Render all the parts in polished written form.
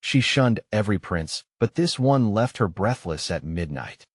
She shunned every prince, but this one left her breathless at midnight.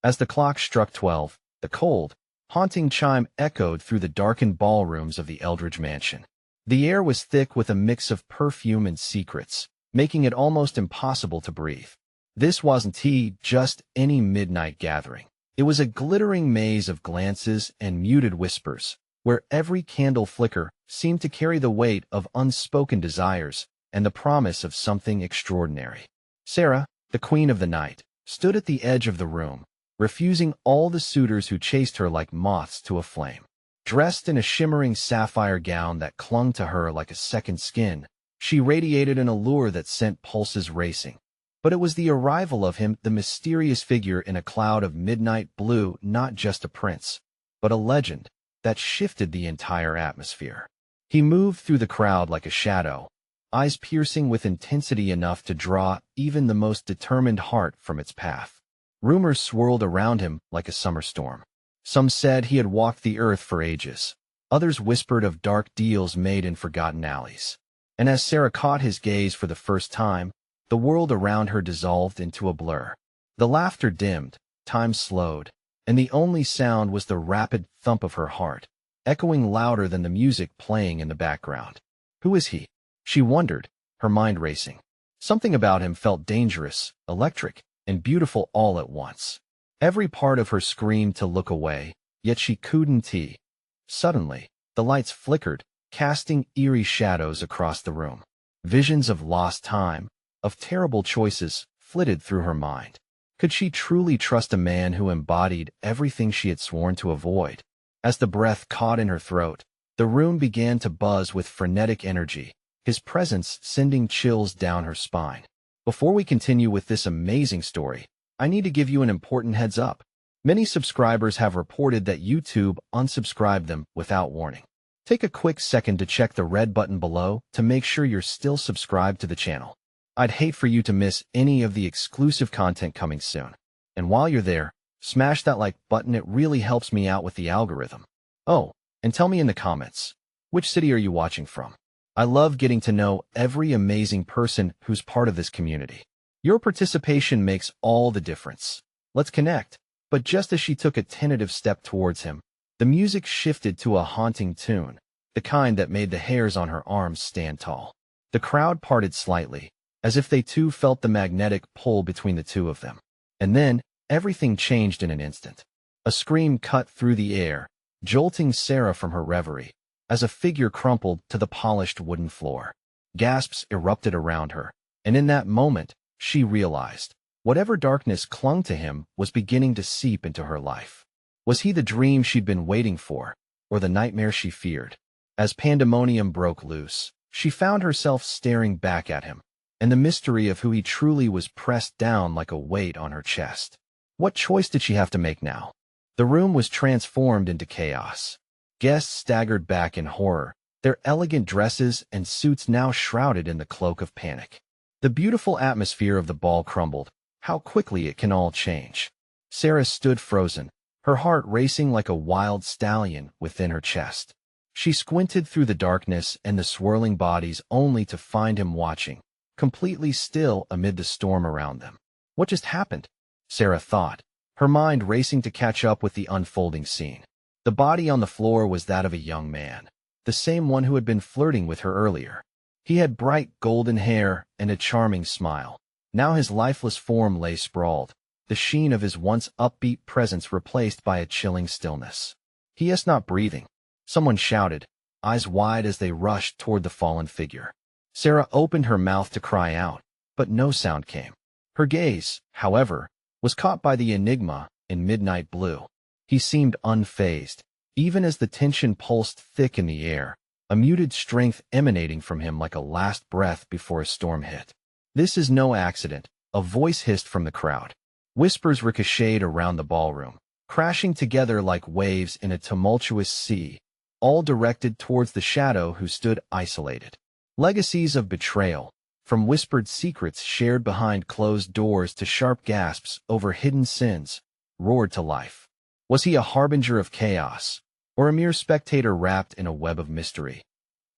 As the clock struck 12, the cold, haunting chime echoed through the darkened ballrooms of the Eldridge mansion. The air was thick with a mix of perfume and secrets, making it almost impossible to breathe. This wasn't just any midnight gathering. It was a glittering maze of glances and muted whispers, where every candle flicker seemed to carry the weight of unspoken desires and the promise of something extraordinary. Sarah, the queen of the night, stood at the edge of the room, refusing all the suitors who chased her like moths to a flame. Dressed in a shimmering sapphire gown that clung to her like a second skin, she radiated an allure that sent pulses racing. But it was the arrival of him, the mysterious figure in a cloud of midnight blue, not just a prince, but a legend, that shifted the entire atmosphere. He moved through the crowd like a shadow, eyes piercing with intensity enough to draw even the most determined heart from its path. Rumors swirled around him like a summer storm. Some said he had walked the earth for ages. Others whispered of dark deals made in forgotten alleys. And as Sarah caught his gaze for the first time, the world around her dissolved into a blur. The laughter dimmed, time slowed, and the only sound was the rapid thump of her heart, echoing louder than the music playing in the background. Who is he? She wondered, her mind racing. Something about him felt dangerous, electric, and beautiful all at once. Every part of her screamed to look away, yet she couldn't. Suddenly, the lights flickered, casting eerie shadows across the room. Visions of lost time, of terrible choices, flitted through her mind. Could she truly trust a man who embodied everything she had sworn to avoid? As the breath caught in her throat, the room began to buzz with frenetic energy, his presence sending chills down her spine. Before we continue with this amazing story, I need to give you an important heads up. Many subscribers have reported that YouTube unsubscribed them without warning. Take a quick second to check the red button below to make sure you're still subscribed to the channel. I'd hate for you to miss any of the exclusive content coming soon. And while you're there, smash that like button. It really helps me out with the algorithm. Oh, and tell me in the comments, which city are you watching from? I love getting to know every amazing person who's part of this community. Your participation makes all the difference. Let's connect. But just as she took a tentative step towards him, the music shifted to a haunting tune, the kind that made the hairs on her arms stand tall. The crowd parted slightly, as if they too felt the magnetic pull between the two of them. And then, everything changed in an instant. A scream cut through the air, jolting Sarah from her reverie, as a figure crumpled to the polished wooden floor. Gasps erupted around her, and in that moment, she realized, whatever darkness clung to him was beginning to seep into her life. Was he the dream she'd been waiting for, or the nightmare she feared? As pandemonium broke loose, she found herself staring back at him, and the mystery of who he truly was pressed down like a weight on her chest. What choice did she have to make now? The room was transformed into chaos. Guests staggered back in horror, their elegant dresses and suits now shrouded in the cloak of panic. The beautiful atmosphere of the ball crumbled. How quickly it can all change. Sarah stood frozen, her heart racing like a wild stallion within her chest. She squinted through the darkness and the swirling bodies only to find him watching, completely still amid the storm around them. What just happened? Sarah thought, her mind racing to catch up with the unfolding scene. The body on the floor was that of a young man, the same one who had been flirting with her earlier. He had bright golden hair and a charming smile. Now his lifeless form lay sprawled, the sheen of his once upbeat presence replaced by a chilling stillness. He is not breathing, someone shouted, eyes wide as they rushed toward the fallen figure. Sarah opened her mouth to cry out, but no sound came. Her gaze, however, was caught by the enigma in midnight blue. He seemed unfazed, even as the tension pulsed thick in the air, a muted strength emanating from him like a last breath before a storm hit. "This is no accident," a voice hissed from the crowd. Whispers ricocheted around the ballroom, crashing together like waves in a tumultuous sea, all directed towards the shadow who stood isolated. Legacies of betrayal, from whispered secrets shared behind closed doors to sharp gasps over hidden sins, roared to life. Was he a harbinger of chaos, or a mere spectator wrapped in a web of mystery?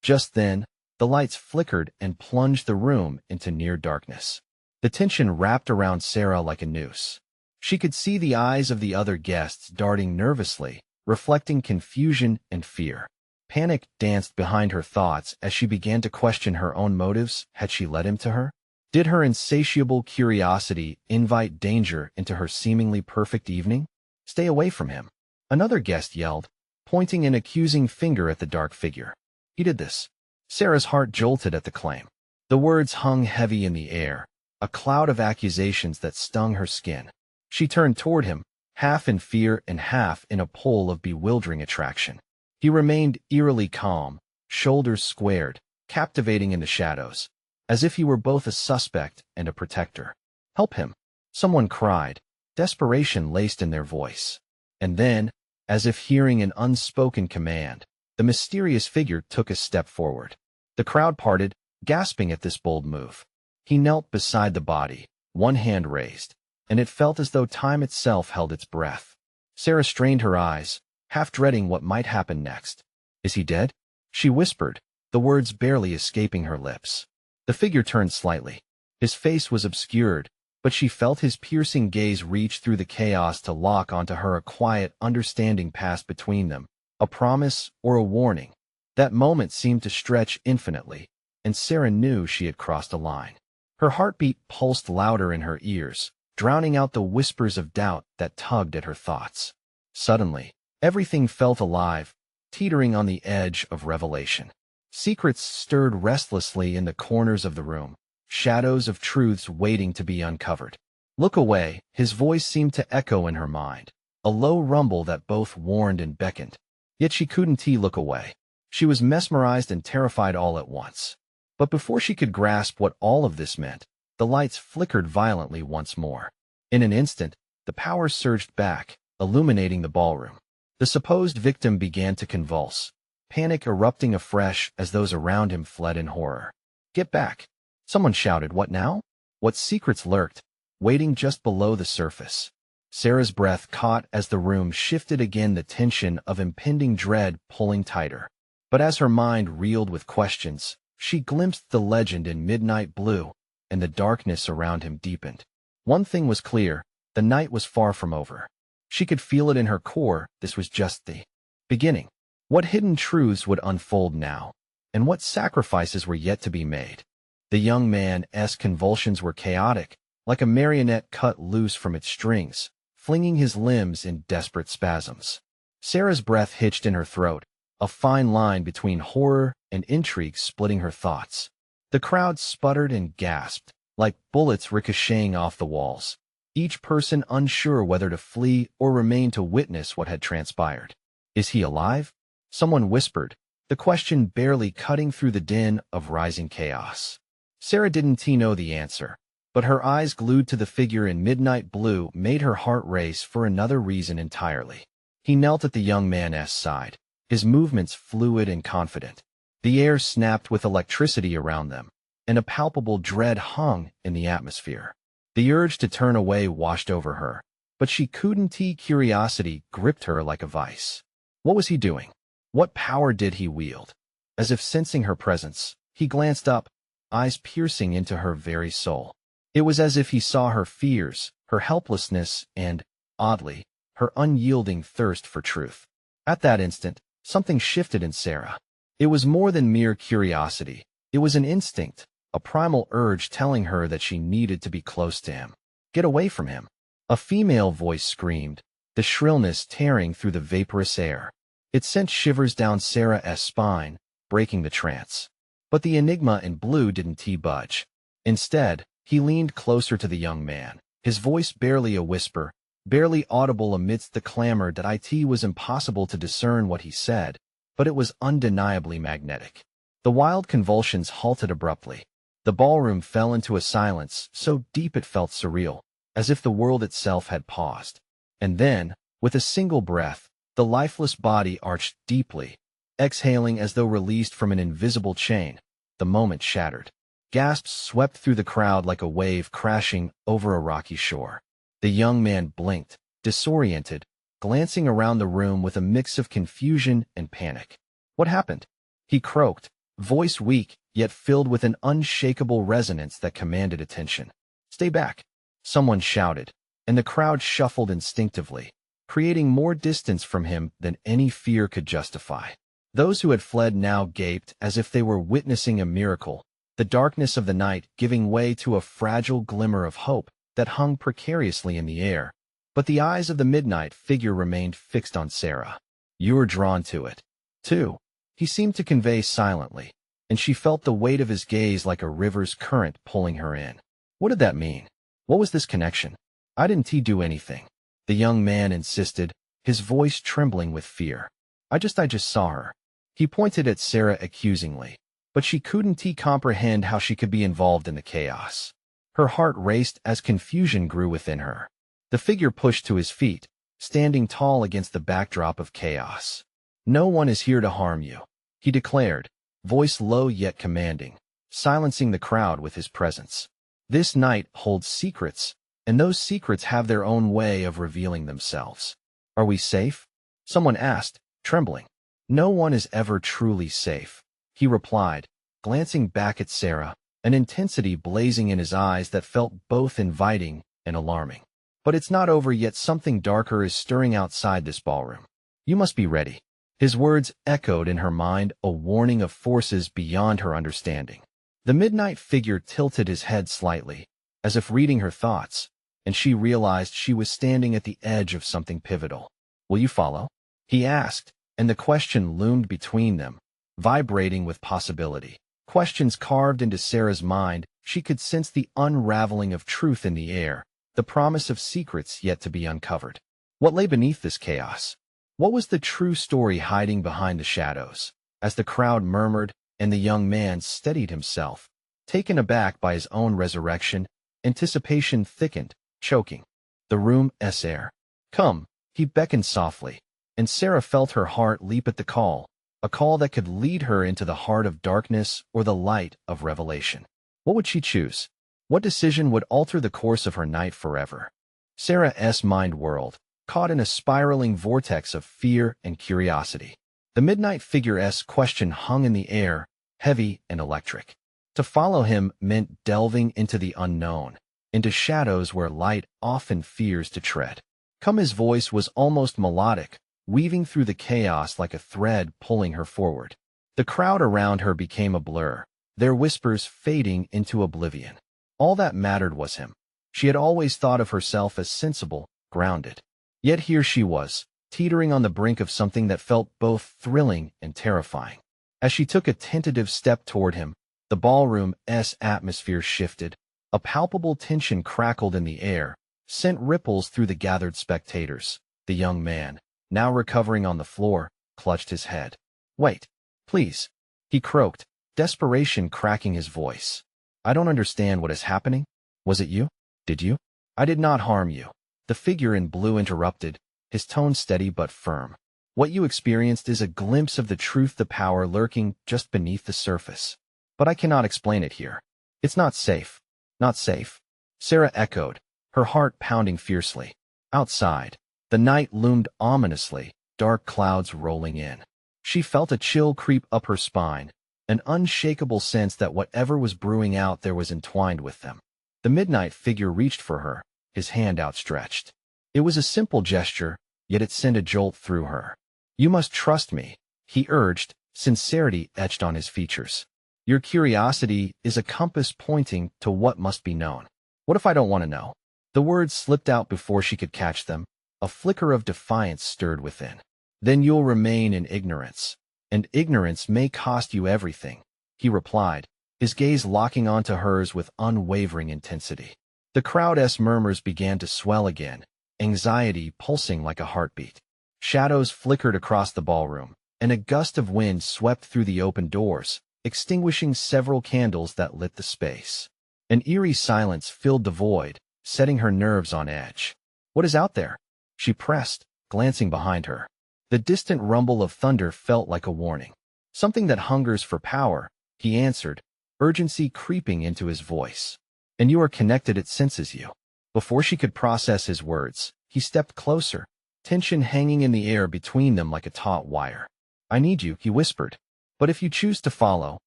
Just then, The lights flickered and plunged the room into near darkness. The tension wrapped around Sarah like a noose. She could see the eyes of the other guests darting nervously, reflecting confusion and fear. Panic danced behind her thoughts as she began to question her own motives. Had she led him to her? Did her insatiable curiosity invite danger into her seemingly perfect evening? Stay away from him, another guest yelled, pointing an accusing finger at the dark figure. He did this. Sarah's heart jolted at the claim. The words hung heavy in the air, a cloud of accusations that stung her skin. She turned toward him, half in fear and half in a pull of bewildering attraction. He remained eerily calm, shoulders squared, captivating in the shadows, as if he were both a suspect and a protector. Help him, someone cried, desperation laced in their voice. And then, as if hearing an unspoken command, the mysterious figure took a step forward. The crowd parted, gasping at this bold move. He knelt beside the body, one hand raised, and it felt as though time itself held its breath. Sarah strained her eyes, half dreading what might happen next. Is he dead? She whispered, the words barely escaping her lips. The figure turned slightly. His face was obscured, but she felt his piercing gaze reach through the chaos to lock onto her. A quiet understanding passed between them, a promise or a warning. That moment seemed to stretch infinitely, and Sarah knew she had crossed a line. Her heartbeat pulsed louder in her ears, drowning out the whispers of doubt that tugged at her thoughts. Suddenly, everything felt alive, teetering on the edge of revelation. Secrets stirred restlessly in the corners of the room, shadows of truths waiting to be uncovered. Look away, his voice seemed to echo in her mind, a low rumble that both warned and beckoned. Yet she couldn't look away. She was mesmerized and terrified all at once. But before she could grasp what all of this meant, the lights flickered violently once more. In an instant, the power surged back, illuminating the ballroom. The supposed victim began to convulse, panic erupting afresh as those around him fled in horror. Get back! Someone shouted. What now? What secrets lurked, waiting just below the surface? Sarah's breath caught as the room shifted again, the tension of impending dread pulling tighter. But as her mind reeled with questions, she glimpsed the legend in midnight blue, and the darkness around him deepened. One thing was clear, the night was far from over. She could feel it in her core. This was just the beginning. What hidden truths would unfold now, and what sacrifices were yet to be made? The young man's convulsions were chaotic, like a marionette cut loose from its strings, flinging his limbs in desperate spasms. Sarah's breath hitched in her throat, a fine line between horror and intrigue splitting her thoughts. The crowd sputtered and gasped, like bullets ricocheting off the walls, each person unsure whether to flee or remain to witness what had transpired. Is he alive? Someone whispered, the question barely cutting through the din of rising chaos. Sarah didn't know the answer, but her eyes glued to the figure in midnight blue made her heart race for another reason entirely. He knelt at the young man's side, his movements fluid and confident. The air snapped with electricity around them, and a palpable dread hung in the atmosphere. The urge to turn away washed over her, but she couldn't. Curiosity gripped her like a vice. What was he doing? What power did he wield? As if sensing her presence, he glanced up, eyes piercing into her very soul. It was as if he saw her fears, her helplessness, and, oddly, her unyielding thirst for truth. At that instant, something shifted in Sarah. It was more than mere curiosity. It was an instinct, a primal urge telling her that she needed to be close to him. Get away from him. A female voice screamed, the shrillness tearing through the vaporous air. It sent shivers down Sarah's spine, breaking the trance. But the enigma in blue didn't budge. Instead, he leaned closer to the young man, his voice barely a whisper, barely audible amidst the clamor that it was impossible to discern what he said, but it was undeniably magnetic. The wild convulsions halted abruptly. The ballroom fell into a silence so deep it felt surreal, as if the world itself had paused. And then, with a single breath, the lifeless body arched deeply, exhaling as though released from an invisible chain. The moment shattered. Gasps swept through the crowd like a wave crashing over a rocky shore. The young man blinked, disoriented, glancing around the room with a mix of confusion and panic. What happened? He croaked, voice weak, yet filled with an unshakable resonance that commanded attention. "Stay back," someone shouted, and the crowd shuffled instinctively, creating more distance from him than any fear could justify. Those who had fled now gaped as if they were witnessing a miracle, the darkness of the night giving way to a fragile glimmer of hope that hung precariously in the air. But the eyes of the midnight figure remained fixed on Sarah. "You were drawn to it, too," he seemed to convey silently, and she felt the weight of his gaze like a river's current pulling her in. What did that mean? What was this connection? "I didn't do anything," the young man insisted, his voice trembling with fear. I just saw her." He pointed at Sarah accusingly, but she couldn't comprehend how she could be involved in the chaos. Her heart raced as confusion grew within her. The figure pushed to his feet, standing tall against the backdrop of chaos. "No one is here to harm you," he declared, voice low yet commanding, silencing the crowd with his presence. "This night holds secrets, and those secrets have their own way of revealing themselves." "Are we safe?" someone asked, trembling. "No one is ever truly safe," he replied, glancing back at Sarah, an intensity blazing in his eyes that felt both inviting and alarming. "But it's not over yet. Something darker is stirring outside this ballroom. You must be ready." His words echoed in her mind, a warning of forces beyond her understanding. The midnight figure tilted his head slightly, as if reading her thoughts, and she realized she was standing at the edge of something pivotal. "Will you follow?" he asked, and the question loomed between them, vibrating with possibility. Questions carved into Sarah's mind. She could sense the unraveling of truth in the air, the promise of secrets yet to be uncovered. What lay beneath this chaos? What was the true story hiding behind the shadows? As the crowd murmured and the young man steadied himself, taken aback by his own resurrection, anticipation thickened, choking the room's air. "Come," he beckoned softly, and Sarah felt her heart leap at the call, a call that could lead her into the heart of darkness or the light of revelation. What would she choose? What decision would alter the course of her night forever? Sarah's mind whirled, caught in a spiraling vortex of fear and curiosity. The midnight figure's question hung in the air, heavy and electric. To follow him meant delving into the unknown, into shadows where light often fears to tread. "Come," his voice was almost melodic, weaving through the chaos like a thread pulling her forward. The crowd around her became a blur, their whispers fading into oblivion. All that mattered was him. She had always thought of herself as sensible, grounded. Yet here she was, teetering on the brink of something that felt both thrilling and terrifying. As she took a tentative step toward him, the ballroom's atmosphere shifted. A palpable tension crackled in the air, sent ripples through the gathered spectators. The young man, now recovering on the floor, clutched his head. "Wait, please," he croaked, desperation cracking his voice. "I don't understand what is happening. Was it you? Did you?" "I did not harm you," the figure in blue interrupted, his tone steady but firm. "What you experienced is a glimpse of the truth, the power lurking just beneath the surface. But I cannot explain it here. It's not safe." "Not safe?" Sarah echoed, her heart pounding fiercely. Outside, the night loomed ominously, dark clouds rolling in. She felt a chill creep up her spine, an unshakable sense that whatever was brewing out there was entwined with them. The midnight figure reached for her, his hand outstretched. It was a simple gesture, yet it sent a jolt through her. "You must trust me," he urged, sincerity etched on his features. "Your curiosity is a compass pointing to what must be known." "What if I don't want to know?" The words slipped out before she could catch them. A flicker of defiance stirred within. "Then you'll remain in ignorance. And ignorance may cost you everything," he replied, his gaze locking onto hers with unwavering intensity. The crowd's murmurs began to swell again, anxiety pulsing like a heartbeat. Shadows flickered across the ballroom, and a gust of wind swept through the open doors, extinguishing several candles that lit the space. An eerie silence filled the void, setting her nerves on edge. "What is out there?" she pressed, glancing behind her. The distant rumble of thunder felt like a warning. "Something that hungers for power," he answered, urgency creeping into his voice. "And you are connected, it senses you." Before she could process his words, he stepped closer, tension hanging in the air between them like a taut wire. "I need you," he whispered. "But if you choose to follow,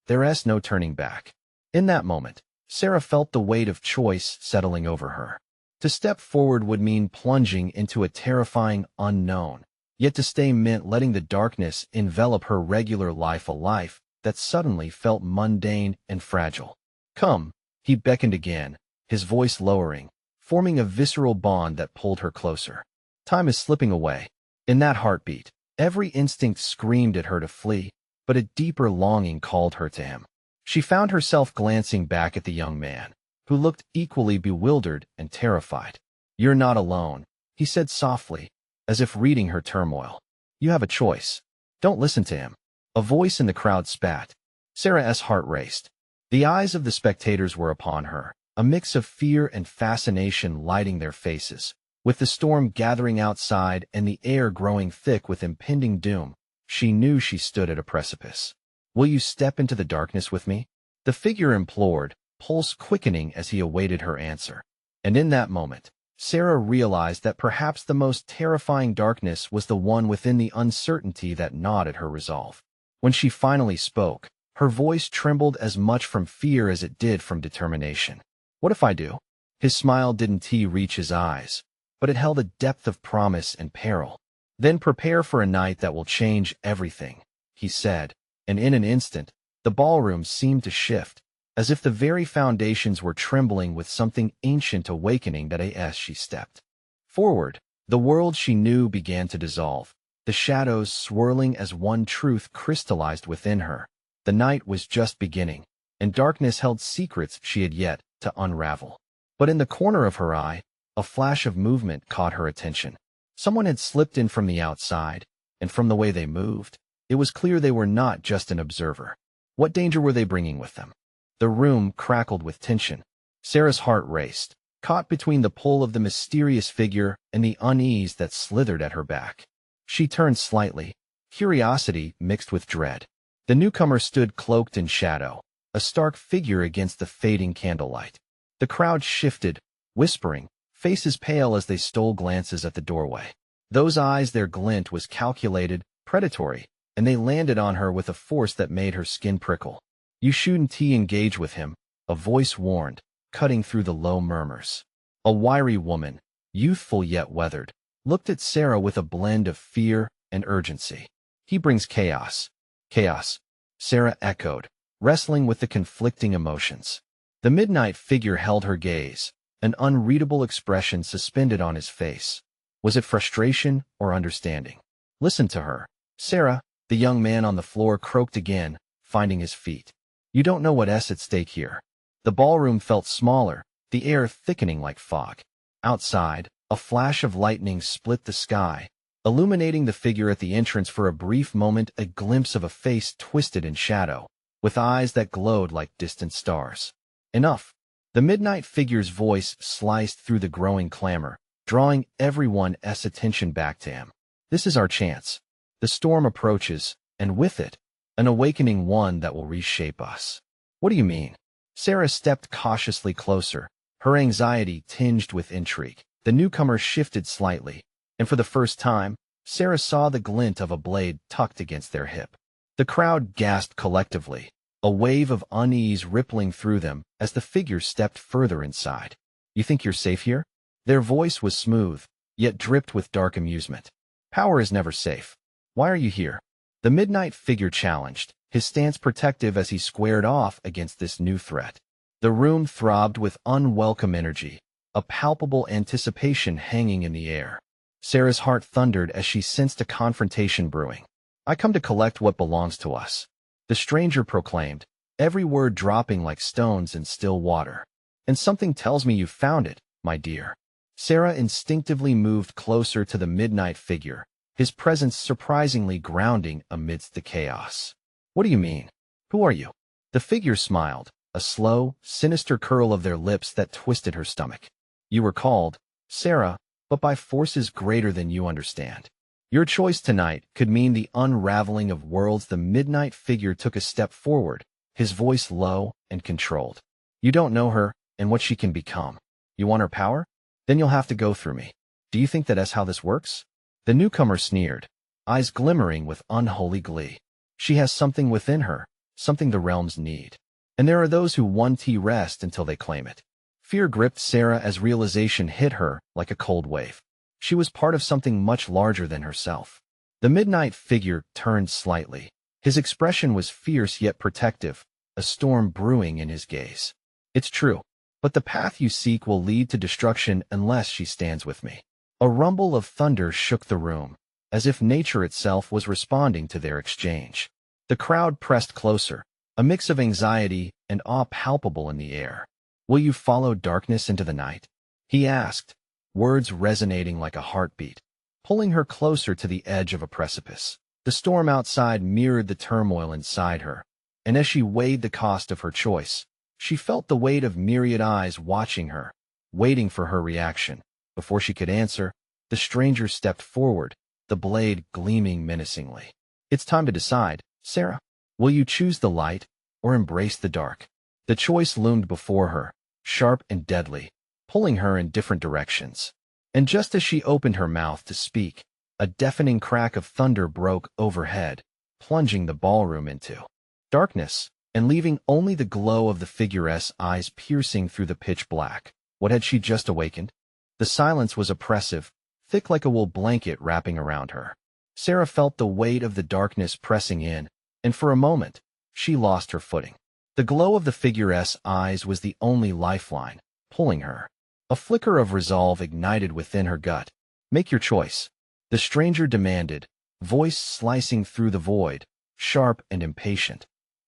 There's no turning back. In that moment, Sarah felt the weight of choice settling over her. To step forward would mean plunging into a terrifying unknown, yet to stay meant letting the darkness envelop her regular life, a life that suddenly felt mundane and fragile. Come, he beckoned again, his voice lowering, forming a visceral bond that pulled her closer. Time is slipping away. In that heartbeat, every instinct screamed at her to flee, but a deeper longing called her to him. She found herself glancing back at the young man, who looked equally bewildered and terrified. "You're not alone," he said softly, as if reading her turmoil. "You have a choice. Don't listen to him." A voice in the crowd spat. Sarah's heart raced. The eyes of the spectators were upon her, a mix of fear and fascination lighting their faces. With the storm gathering outside and the air growing thick with impending doom, she knew she stood at a precipice. "Will you step into the darkness with me?" The figure implored, pulse quickening as he awaited her answer. And in that moment, Sarah realized that perhaps the most terrifying darkness was the one within the uncertainty that gnawed at her resolve. When she finally spoke, her voice trembled as much from fear as it did from determination. "What if I do?" His smile didn't reach his eyes, but it held a depth of promise and peril. "Then prepare for a night that will change everything," he said, and in an instant, the ballroom seemed to shift, as if the very foundations were trembling with something ancient awakening that as she stepped forward, the world she knew began to dissolve, the shadows swirling as one truth crystallized within her. The night was just beginning, and darkness held secrets she had yet to unravel. But in the corner of her eye, a flash of movement caught her attention. Someone had slipped in from the outside, and from the way they moved, it was clear they were not just an observer. What danger were they bringing with them? The room crackled with tension. Sarah's heart raced, caught between the pull of the mysterious figure and the unease that slithered at her back. She turned slightly, curiosity mixed with dread. The newcomer stood cloaked in shadow, a stark figure against the fading candlelight. The crowd shifted, whispering, faces pale as they stole glances at the doorway. Those eyes, their glint was calculated, predatory, and they landed on her with a force that made her skin prickle. "You shouldn't engage with him," a voice warned, cutting through the low murmurs. A wiry woman, youthful yet weathered, looked at Sarah with a blend of fear and urgency. "He brings chaos." "Chaos," Sarah echoed, wrestling with the conflicting emotions. The midnight figure held her gaze, an unreadable expression suspended on his face. Was it frustration or understanding? "Listen to her, Sarah," the young man on the floor croaked again, finding his feet. "You don't know what's at stake here." The ballroom felt smaller, the air thickening like fog. Outside, a flash of lightning split the sky, illuminating the figure at the entrance. For a brief moment, a glimpse of a face twisted in shadow, with eyes that glowed like distant stars. "Enough." The midnight figure's voice sliced through the growing clamor, drawing everyone's attention back to him. "This is our chance. The storm approaches, and with it, an awakening, one that will reshape us." "What do you mean?" Sarah stepped cautiously closer, her anxiety tinged with intrigue. The newcomer shifted slightly, and for the first time, Sarah saw the glint of a blade tucked against their hip. The crowd gasped collectively, a wave of unease rippling through them as the figure stepped further inside. "You think you're safe here?" Their voice was smooth, yet dripped with dark amusement. "Power is never safe. Why are you here?" The midnight figure challenged, his stance protective as he squared off against this new threat. The room throbbed with unwelcome energy, a palpable anticipation hanging in the air. Sarah's heart thundered as she sensed a confrontation brewing. "I come to collect what belongs to us," the stranger proclaimed, every word dropping like stones in still water. "And something tells me you found it, my dear." Sarah instinctively moved closer to the midnight figure, his presence surprisingly grounding amidst the chaos. "What do you mean? Who are you?" The figure smiled, a slow, sinister curl of their lips that twisted her stomach. "You were called, Sarah, but by forces greater than you understand. Your choice tonight could mean the unraveling of worlds." The midnight figure took a step forward, his voice low and controlled. "You don't know her and what she can become. You want her power? Then you'll have to go through me. Do you think that's how this works?" The newcomer sneered, eyes glimmering with unholy glee. "She has something within her," something the realms need. And there are those who want to rest until they claim it. Fear gripped Sarah as realization hit her like a cold wave. She was part of something much larger than herself. The midnight figure turned slightly. His expression was fierce yet protective, a storm brewing in his gaze. It's true, but the path you seek will lead to destruction unless she stands with me. A rumble of thunder shook the room, as if nature itself was responding to their exchange. The crowd pressed closer, a mix of anxiety and awe palpable in the air. Will you follow darkness into the night? He asked, words resonating like a heartbeat, pulling her closer to the edge of a precipice. The storm outside mirrored the turmoil inside her, and as she weighed the cost of her choice, she felt the weight of myriad eyes watching her, waiting for her reaction. Before she could answer, the stranger stepped forward, the blade gleaming menacingly. It's time to decide, Sarah. Will you choose the light or embrace the dark? The choice loomed before her, sharp and deadly, pulling her in different directions. And just as she opened her mouth to speak, a deafening crack of thunder broke overhead, plunging the ballroom into darkness and leaving only the glow of the figure's eyes piercing through the pitch black. What had she just awakened? The silence was oppressive, thick like a wool blanket wrapping around her. Sarah felt the weight of the darkness pressing in, and for a moment, she lost her footing. The glow of the figure's eyes was the only lifeline, pulling her. A flicker of resolve ignited within her gut. Make your choice. The stranger demanded, voice slicing through the void, sharp and impatient.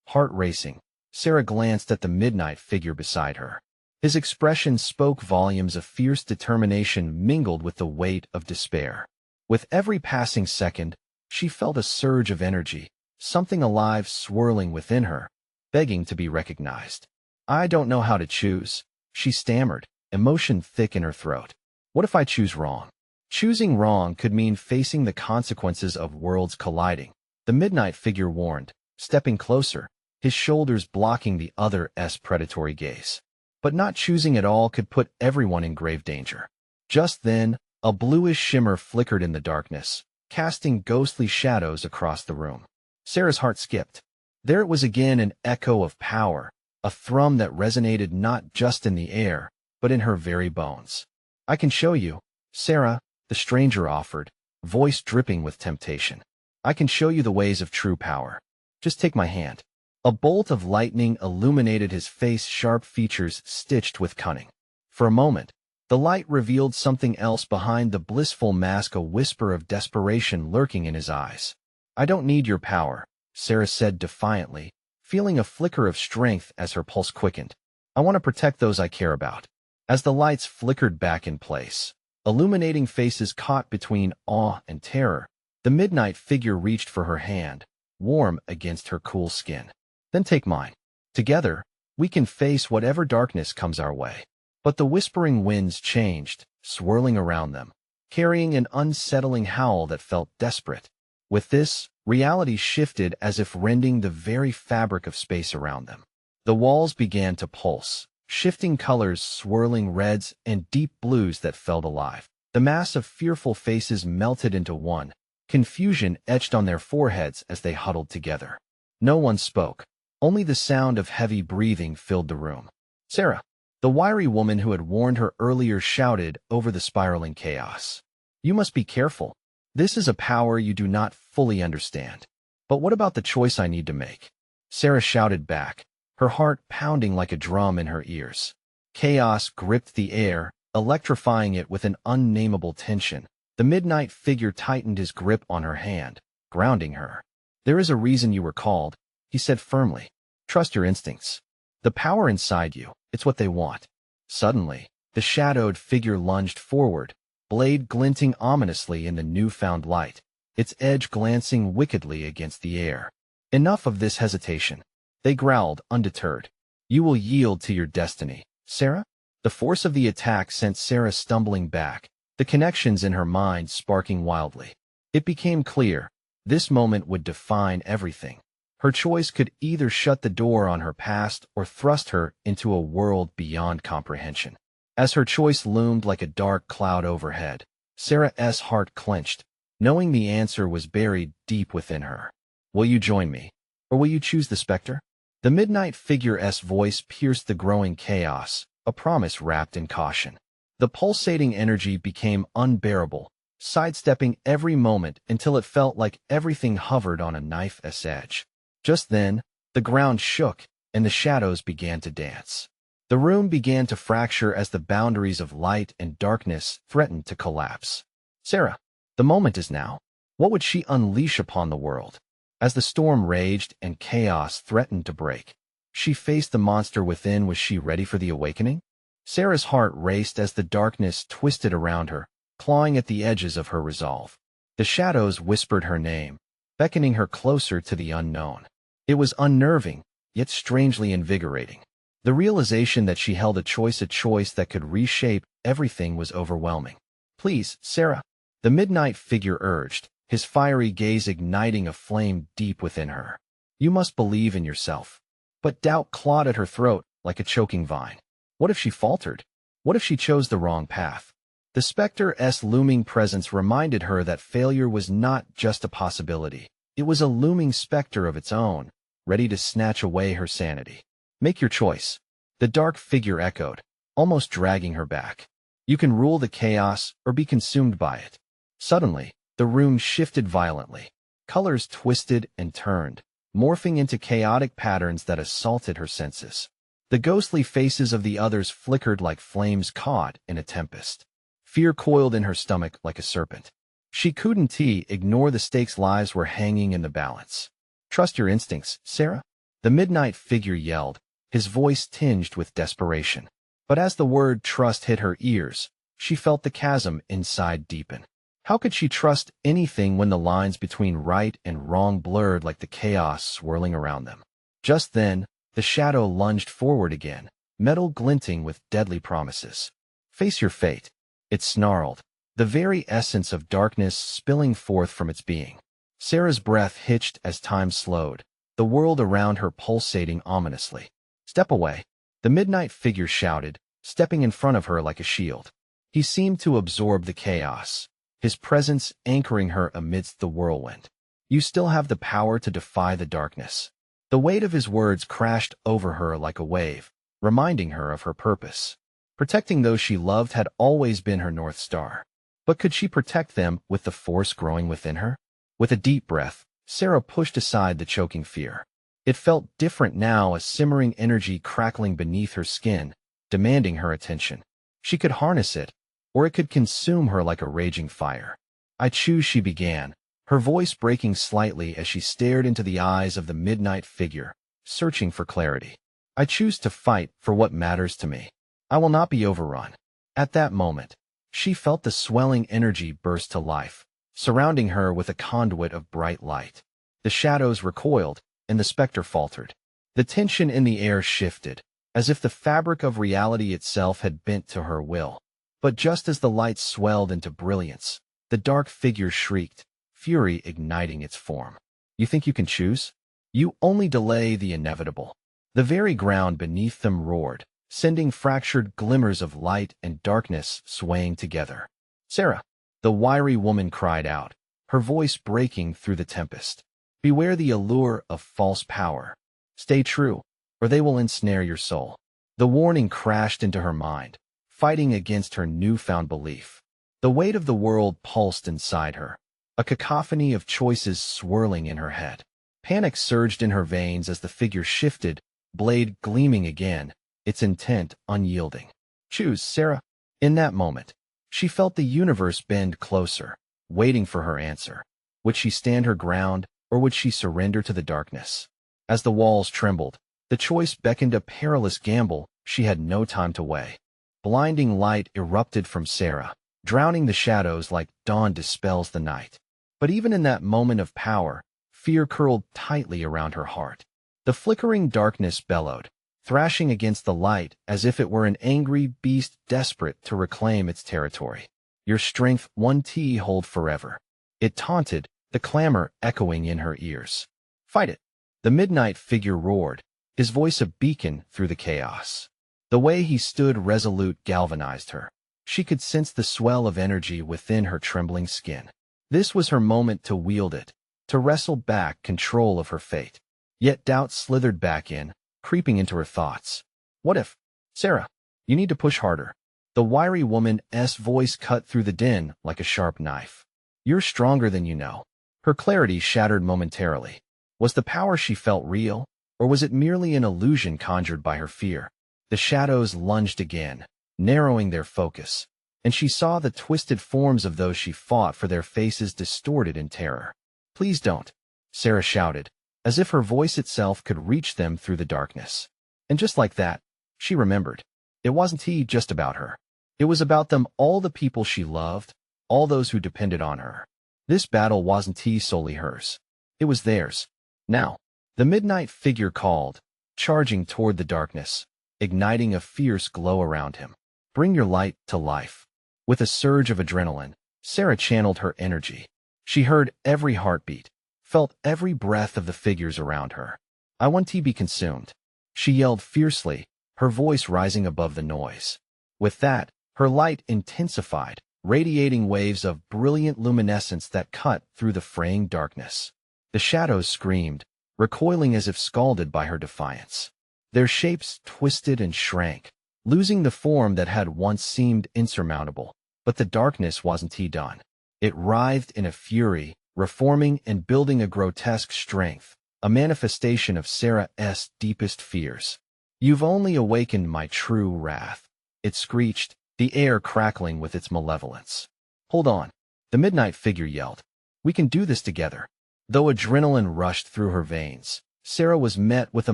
Heart racing, Sarah glanced at the midnight figure beside her. His expression spoke volumes of fierce determination mingled with the weight of despair. With every passing second, she felt a surge of energy, something alive swirling within her, begging to be recognized. I don't know how to choose, she stammered, emotion thick in her throat. What if I choose wrong? Choosing wrong could mean facing the consequences of worlds colliding. The midnight figure warned, stepping closer, his shoulders blocking the other's predatory gaze. But not choosing at all could put everyone in grave danger. Just then, a bluish shimmer flickered in the darkness, casting ghostly shadows across the room. Sarah's heart skipped. There it was again, an echo of power, a thrum that resonated not just in the air, but in her very bones. I can show you, Sarah, the stranger offered, voice dripping with temptation. I can show you the ways of true power. Just take my hand. A bolt of lightning illuminated his face, sharp features stitched with cunning. For a moment, the light revealed something else behind the blissful mask, a whisper of desperation lurking in his eyes. I don't need your power, Sarah said defiantly, feeling a flicker of strength as her pulse quickened. I want to protect those I care about. As the lights flickered back in place, illuminating faces caught between awe and terror, the midnight figure reached for her hand, warm against her cool skin. Then take mine. Together, we can face whatever darkness comes our way. But the whispering winds changed, swirling around them, carrying an unsettling howl that felt desperate. With this, reality shifted as if rending the very fabric of space around them. The walls began to pulse, shifting colors, swirling reds and deep blues that felt alive. The mass of fearful faces melted into one, confusion etched on their foreheads as they huddled together. No one spoke. Only the sound of heavy breathing filled the room. Sarah, the wiry woman who had warned her earlier, shouted over the spiraling chaos. You must be careful. This is a power you do not fully understand. But what about the choice I need to make? Sarah shouted back, her heart pounding like a drum in her ears. Chaos gripped the air, electrifying it with an unnameable tension. The midnight figure tightened his grip on her hand, grounding her. There is a reason you were called, he said firmly. Trust your instincts. The power inside you, it's what they want. Suddenly, the shadowed figure lunged forward, blade glinting ominously in the newfound light, its edge glancing wickedly against the air. Enough of this hesitation. They growled, undeterred. You will yield to your destiny, Sarah? The force of the attack sent Sarah stumbling back, the connections in her mind sparking wildly. It became clear, this moment would define everything. Her choice could either shut the door on her past or thrust her into a world beyond comprehension. As her choice loomed like a dark cloud overhead, Sarah's heart clenched, knowing the answer was buried deep within her. Will you join me? or will you choose the specter? The midnight figure's voice pierced the growing chaos, a promise wrapped in caution. The pulsating energy became unbearable, sidestepping every moment until it felt like everything hovered on a knife's edge. Just then, the ground shook, and the shadows began to dance. The room began to fracture as the boundaries of light and darkness threatened to collapse. Sarah, the moment is now. What would she unleash upon the world? As the storm raged and chaos threatened to break, she faced the monster within. Was she ready for the awakening? Sarah's heart raced as the darkness twisted around her, clawing at the edges of her resolve. The shadows whispered her name, beckoning her closer to the unknown. It was unnerving, yet strangely invigorating. The realization that she held a choice that could reshape everything was overwhelming. Please, Sarah, the midnight figure urged, his fiery gaze igniting a flame deep within her. You must believe in yourself. But doubt clawed at her throat like a choking vine. What if she faltered? What if she chose the wrong path? The specter's looming presence reminded her that failure was not just a possibility. It was a looming specter of its own, ready to snatch away her sanity. Make your choice, the dark figure echoed, almost dragging her back. You can rule the chaos or be consumed by it. Suddenly, the room shifted violently. Colors twisted and turned, morphing into chaotic patterns that assaulted her senses. The ghostly faces of the others flickered like flames caught in a tempest. Fear coiled in her stomach like a serpent. She couldn't ignore the stakes. Lives were hanging in the balance. Trust your instincts, Sarah, the midnight figure yelled, his voice tinged with desperation. But as the word trust hit her ears, she felt the chasm inside deepen. How could she trust anything when the lines between right and wrong blurred like the chaos swirling around them? Just then, the shadow lunged forward again, metal glinting with deadly promises. Face your fate, it snarled, the very essence of darkness spilling forth from its being. Sarah's breath hitched as time slowed, the world around her pulsating ominously. Step away, the midnight figure shouted, stepping in front of her like a shield. He seemed to absorb the chaos, his presence anchoring her amidst the whirlwind. You still have the power to defy the darkness. The weight of his words crashed over her like a wave, reminding her of her purpose. Protecting those she loved had always been her North Star. But could she protect them with the force growing within her? With a deep breath, Sarah pushed aside the choking fear. It felt different now, a simmering energy crackling beneath her skin, demanding her attention. She could harness it, or it could consume her like a raging fire. I choose, she began, her voice breaking slightly as she stared into the eyes of the midnight figure, searching for clarity. I choose to fight for what matters to me. I will not be overrun. At that moment, she felt the swelling energy burst to life, surrounding her with a conduit of bright light. The shadows recoiled, and the specter faltered. The tension in the air shifted, as if the fabric of reality itself had bent to her will. But just as the light swelled into brilliance, the dark figure shrieked, fury igniting its form. You think you can choose? You only delay the inevitable. The very ground beneath them roared, sending fractured glimmers of light and darkness swaying together. Sarah, the wiry woman cried out, her voice breaking through the tempest. Beware the allure of false power. Stay true, or they will ensnare your soul. The warning crashed into her mind, fighting against her newfound belief. The weight of the world pulsed inside her, a cacophony of choices swirling in her head. Panic surged in her veins as the figure shifted, blade gleaming again, its intent unyielding. Choose, Sarah. In that moment, she felt the universe bend closer, waiting for her answer. Would she stand her ground, or would she surrender to the darkness? As the walls trembled, the choice beckoned a perilous gamble she had no time to weigh. Blinding light erupted from Sarah, drowning the shadows like dawn dispels the night. But even in that moment of power, fear curled tightly around her heart. The flickering darkness bellowed, thrashing against the light as if it were an angry beast desperate to reclaim its territory. Your strength one hold forever. It taunted, the clamor echoing in her ears. Fight it. The midnight figure roared, his voice a beacon through the chaos. The way he stood resolute galvanized her. She could sense the swell of energy within her trembling skin. This was her moment to wield it, to wrestle back control of her fate. Yet doubt slithered back in, creeping into her thoughts. What if? Sarah, you need to push harder. The wiry woman's voice cut through the din like a sharp knife. You're stronger than you know. Her clarity shattered momentarily. Was the power she felt real, or was it merely an illusion conjured by her fear? The shadows lunged again, narrowing their focus, and she saw the twisted forms of those she fought, for their faces distorted in terror. Please don't, Sarah shouted, as if her voice itself could reach them through the darkness. And just like that, she remembered. It wasn't just about her. It was about them, all the people she loved, all those who depended on her. This battle wasn't solely hers. It was theirs. Now, the midnight figure called, charging toward the darkness, igniting a fierce glow around him. Bring your light to life. With a surge of adrenaline, Sarah channeled her energy. She heard every heartbeat, felt every breath of the figures around her. I want to be consumed. She yelled fiercely, her voice rising above the noise. With that, her light intensified, radiating waves of brilliant luminescence that cut through the fraying darkness. The shadows screamed, recoiling as if scalded by her defiance. Their shapes twisted and shrank, losing the form that had once seemed insurmountable. But the darkness wasn't done. It writhed in a fury, reforming and building a grotesque strength, a manifestation of Sarah's deepest fears. You've only awakened my true wrath, it screeched, the air crackling with its malevolence. Hold on, the midnight figure yelled. We can do this together. Though adrenaline rushed through her veins, Sarah was met with a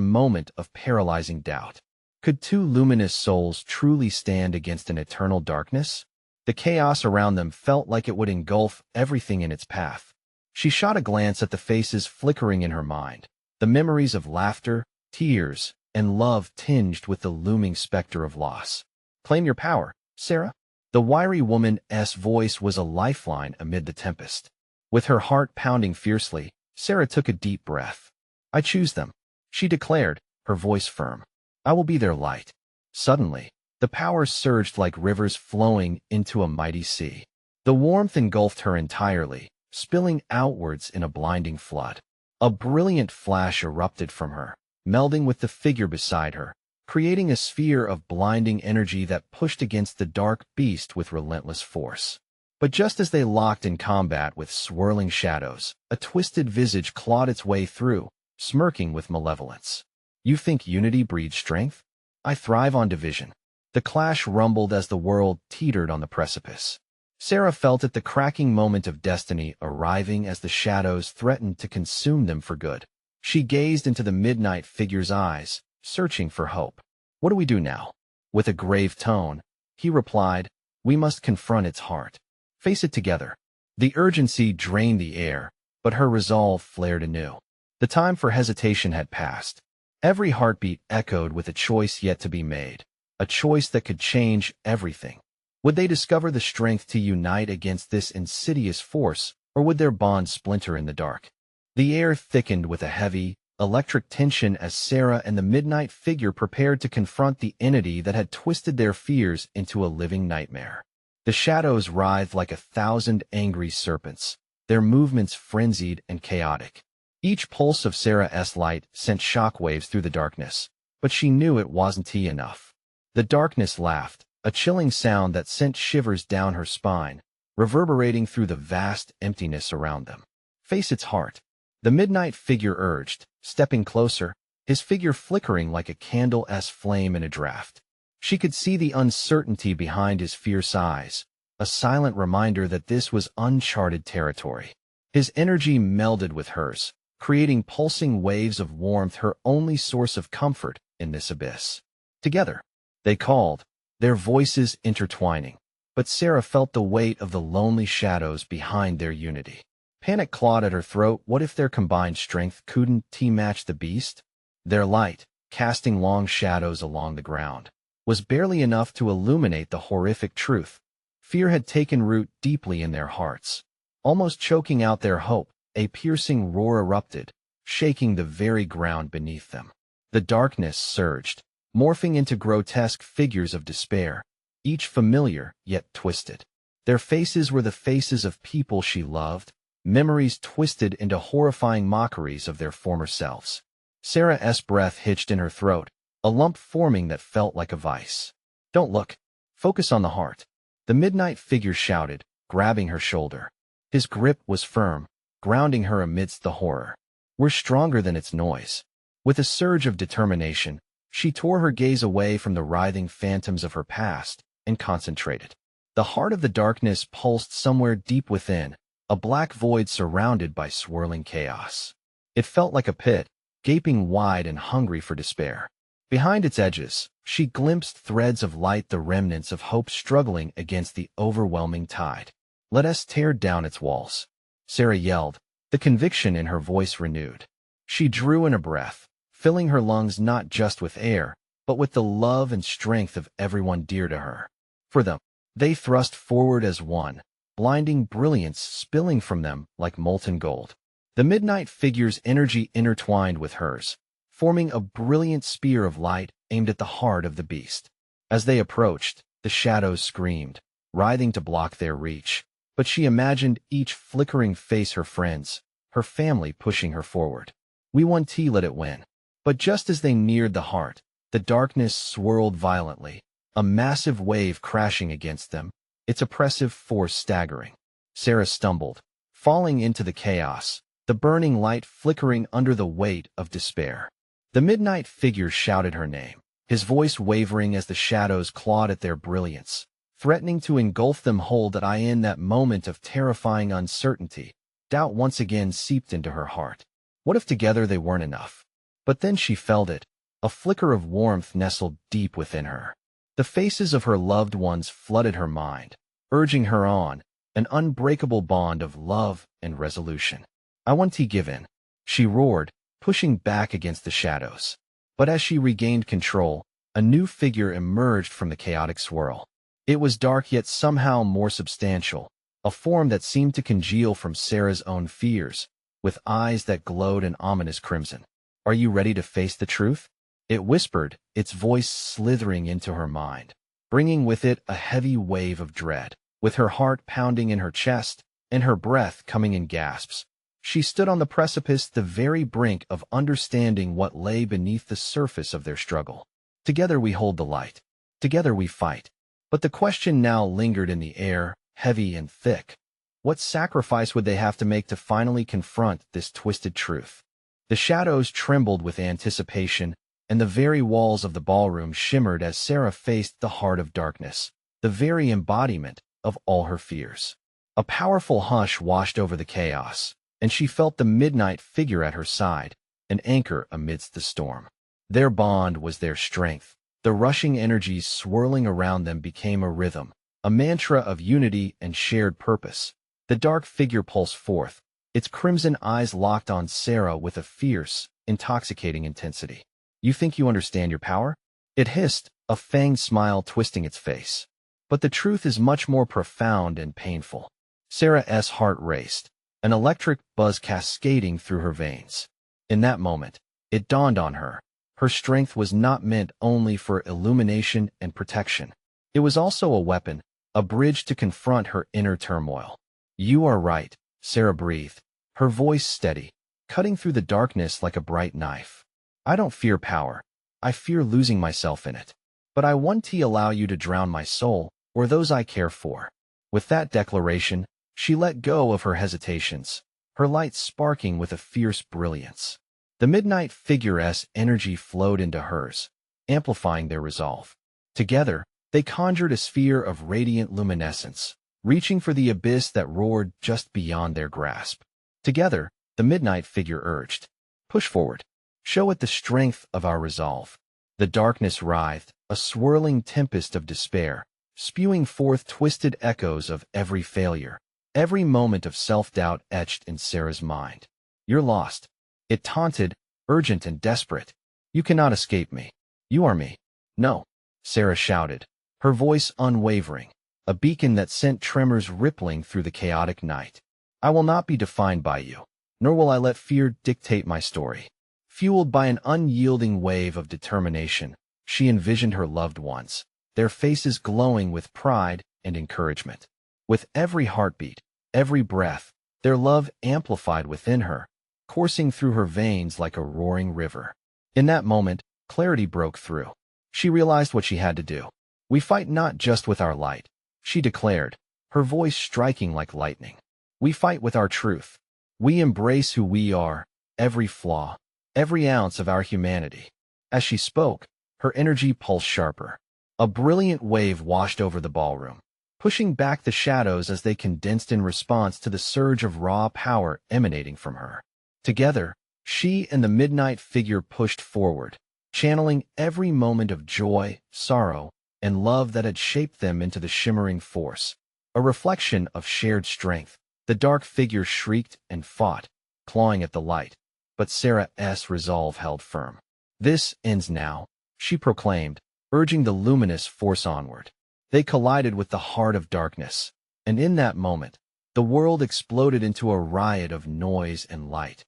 moment of paralyzing doubt. Could two luminous souls truly stand against an eternal darkness? The chaos around them felt like it would engulf everything in its path. She shot a glance at the faces flickering in her mind, the memories of laughter, tears, and love tinged with the looming specter of loss. Claim your power, Sarah. The wiry woman's voice was a lifeline amid the tempest. With her heart pounding fiercely, Sarah took a deep breath. I choose them, she declared, her voice firm. I will be their light. Suddenly, the power surged like rivers flowing into a mighty sea. The warmth engulfed her entirely, spilling outwards in a blinding flood. A brilliant flash erupted from her, melding with the figure beside her, creating a sphere of blinding energy that pushed against the dark beast with relentless force. But just as they locked in combat with swirling shadows, a twisted visage clawed its way through, smirking with malevolence. You think unity breeds strength? I thrive on division. The clash rumbled as the world teetered on the precipice. Sarah felt it, the cracking moment of destiny arriving as the shadows threatened to consume them for good. She gazed into the midnight figure's eyes, searching for hope. What do we do now? With a grave tone, he replied, we must confront its heart. Face it together. The urgency drained the air, but her resolve flared anew. The time for hesitation had passed. Every heartbeat echoed with a choice yet to be made, a choice that could change everything. Would they discover the strength to unite against this insidious force, or would their bond splinter in the dark? The air thickened with a heavy, electric tension as Sarah and the midnight figure prepared to confront the entity that had twisted their fears into a living nightmare. The shadows writhed like 1,000 angry serpents, their movements frenzied and chaotic. Each pulse of Sarah's light sent shockwaves through the darkness, but she knew it wasn't enough. The darkness laughed, a chilling sound that sent shivers down her spine, reverberating through the vast emptiness around them. Face its heart. The midnight figure urged, stepping closer, his figure flickering like a candle's flame in a draught. She could see the uncertainty behind his fierce eyes, a silent reminder that this was uncharted territory. His energy melded with hers, creating pulsing waves of warmth, her only source of comfort in this abyss. Together, they called, their voices intertwining, but Sarah felt the weight of the lonely shadows behind their unity. Panic clawed at her throat. What if their combined strength couldn't match the beast? Their light, casting long shadows along the ground, was barely enough to illuminate the horrific truth. Fear had taken root deeply in their hearts, almost choking out their hope. A piercing roar erupted, shaking the very ground beneath them. The darkness surged, morphing into grotesque figures of despair, each familiar yet twisted. Their faces were the faces of people she loved, memories twisted into horrifying mockeries of their former selves. Sarah's breath hitched in her throat, a lump forming that felt like a vice. Don't look. Focus on the heart. The midnight figure shouted, grabbing her shoulder. His grip was firm, grounding her amidst the horror. We're stronger than its noise. With a surge of determination, she tore her gaze away from the writhing phantoms of her past and concentrated. The heart of the darkness pulsed somewhere deep within, a black void surrounded by swirling chaos. It felt like a pit, gaping wide and hungry for despair. Behind its edges, she glimpsed threads of light, the remnants of hope struggling against the overwhelming tide. Let us tear down its walls. Sarah yelled, the conviction in her voice renewed. She drew in a breath, filling her lungs not just with air, but with the love and strength of everyone dear to her. For them, they thrust forward as one, blinding brilliance spilling from them like molten gold. The midnight figure's energy intertwined with hers, forming a brilliant spear of light aimed at the heart of the beast. As they approached, the shadows screamed, writhing to block their reach. But she imagined each flickering face her friends, her family pushing her forward. We want to let it win. But just as they neared the heart, the darkness swirled violently, a massive wave crashing against them, its oppressive force staggering. Sarah stumbled, falling into the chaos, the burning light flickering under the weight of despair. The midnight figure shouted her name, his voice wavering as the shadows clawed at their brilliance, threatening to engulf them whole. In that moment of terrifying uncertainty, doubt once again seeped into her heart. What if together they weren't enough? But then she felt it, a flicker of warmth nestled deep within her. The faces of her loved ones flooded her mind, urging her on, an unbreakable bond of love and resolution. I want to give in, she roared, pushing back against the shadows. But as she regained control, a new figure emerged from the chaotic swirl. It was dark yet somehow more substantial, a form that seemed to congeal from Sarah's own fears, with eyes that glowed an ominous crimson. Are you ready to face the truth? It whispered, its voice slithering into her mind, bringing with it a heavy wave of dread. With her heart pounding in her chest and her breath coming in gasps, she stood on the precipice, the very brink of understanding what lay beneath the surface of their struggle. Together we hold the light. Together we fight. But the question now lingered in the air, heavy and thick. What sacrifice would they have to make to finally confront this twisted truth? The shadows trembled with anticipation, and the very walls of the ballroom shimmered as Sarah faced the heart of darkness, the very embodiment of all her fears. A powerful hush washed over the chaos, and she felt the midnight figure at her side, an anchor amidst the storm. Their bond was their strength. The rushing energies swirling around them became a rhythm, a mantra of unity and shared purpose. The dark figure pulsed forth, its crimson eyes locked on Sarah with a fierce, intoxicating intensity. You think you understand your power? It hissed, a fanged smile twisting its face. But the truth is much more profound and painful. Sarah's heart raced, an electric buzz cascading through her veins. In that moment, it dawned on her. Her strength was not meant only for illumination and protection. It was also a weapon, a bridge to confront her inner turmoil. You are right, Sarah breathed, her voice steady, cutting through the darkness like a bright knife. I don't fear power. I fear losing myself in it. But I want to allow you to drown my soul, or those I care for. With that declaration, she let go of her hesitations, her light sparking with a fierce brilliance. The midnight figure's energy flowed into hers, amplifying their resolve. Together, they conjured a sphere of radiant luminescence, reaching for the abyss that roared just beyond their grasp. Together, the midnight figure urged, push forward. Show it the strength of our resolve. The darkness writhed, a swirling tempest of despair, spewing forth twisted echoes of every failure, every moment of self-doubt etched in Sarah's mind. You're lost. It taunted, urgent and desperate. You cannot escape me. You are me. No, Sarah shouted, her voice unwavering, a beacon that sent tremors rippling through the chaotic night. I will not be defined by you, nor will I let fear dictate my story. Fueled by an unyielding wave of determination, she envisioned her loved ones, their faces glowing with pride and encouragement. With every heartbeat, every breath, their love amplified within her, coursing through her veins like a roaring river. In that moment, clarity broke through. She realized what she had to do. "We fight not just with our light," she declared, her voice striking like lightning. "We fight with our truth. We embrace who we are, every flaw, every ounce of our humanity." As she spoke, her energy pulsed sharper. A brilliant wave washed over the ballroom, pushing back the shadows as they condensed in response to the surge of raw power emanating from her. Together, she and the midnight figure pushed forward, channeling every moment of joy, sorrow, and love that had shaped them into the shimmering force. A reflection of shared strength, the dark figure shrieked and fought, clawing at the light, but Sarah's resolve held firm. "This ends now," she proclaimed, urging the luminous force onward. They collided with the heart of darkness, and in that moment, the world exploded into a riot of noise and light.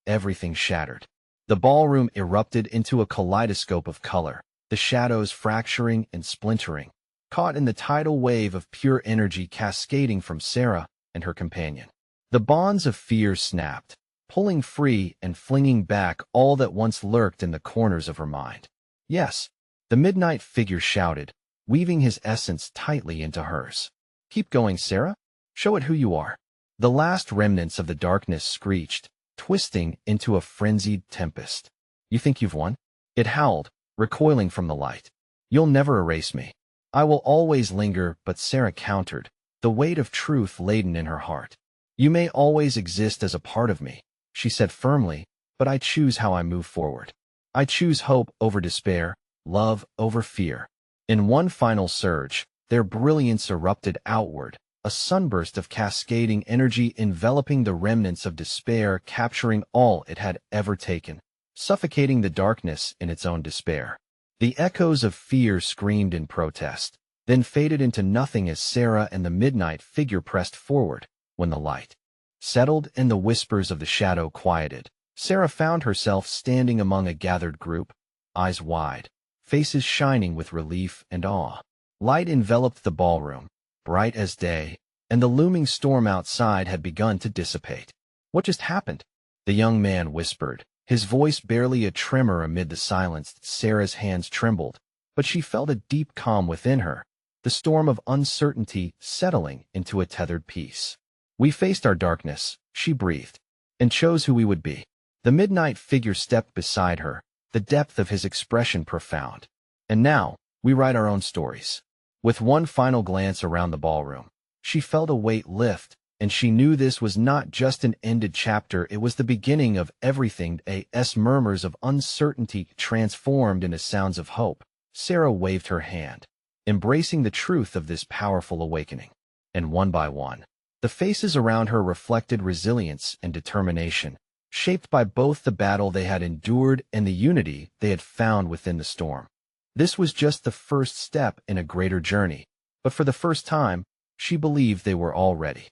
Everything shattered. The ballroom erupted into a kaleidoscope of color, the shadows fracturing and splintering, caught in the tidal wave of pure energy cascading from Sarah and her companion. The bonds of fear snapped, pulling free and flinging back all that once lurked in the corners of her mind. "Yes," the midnight figure shouted, weaving his essence tightly into hers. "Keep going, Sarah. Show it who you are." The last remnants of the darkness screeched, twisting into a frenzied tempest. "You think you've won?" it howled, recoiling from the light. "You'll never erase me. I will always linger," but Sarah countered, the weight of truth laden in her heart. "You may always exist as a part of me," she said firmly, "but I choose how I move forward. I choose hope over despair, love over fear." In one final surge, their brilliance erupted outward, a sunburst of cascading energy enveloping the remnants of despair, capturing all it had ever taken, suffocating the darkness in its own despair. The echoes of fear screamed in protest, then faded into nothing as Sarah and the midnight figure pressed forward. When the light settled and the whispers of the shadow quieted, Sarah found herself standing among a gathered group, eyes wide, faces shining with relief and awe. Light enveloped the ballroom, bright as day, and the looming storm outside had begun to dissipate. "What just happened?" the young man whispered, his voice barely a tremor amid the silence. Sarah's hands trembled, but she felt a deep calm within her, the storm of uncertainty settling into a tethered peace. "We faced our darkness," she breathed, "and chose who we would be." The midnight figure stepped beside her, the depth of his expression profound. "And now, we write our own stories." With one final glance around the ballroom, she felt a weight lift, and she knew this was not just an ended chapter, it was the beginning of everything. As murmurs of uncertainty transformed into sounds of hope, Sarah waved her hand, embracing the truth of this powerful awakening. And one by one, the faces around her reflected resilience and determination, shaped by both the battle they had endured and the unity they had found within the storm. This was just the first step in a greater journey, but for the first time, she believed they were all ready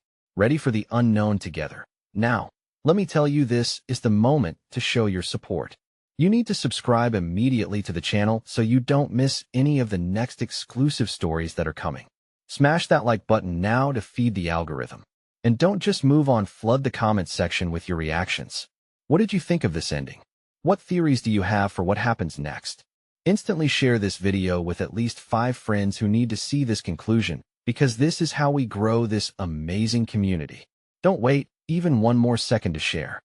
for the unknown together. Now, let me tell you, this is the moment to show your support. You need to subscribe immediately to the channel so you don't miss any of the next exclusive stories that are coming. Smash that like button now to feed the algorithm. And don't just move on, flood the comments section with your reactions. What did you think of this ending? What theories do you have for what happens next? Instantly share this video with at least 5 friends who need to see this conclusion, because this is how we grow this amazing community. Don't wait even one more second to share.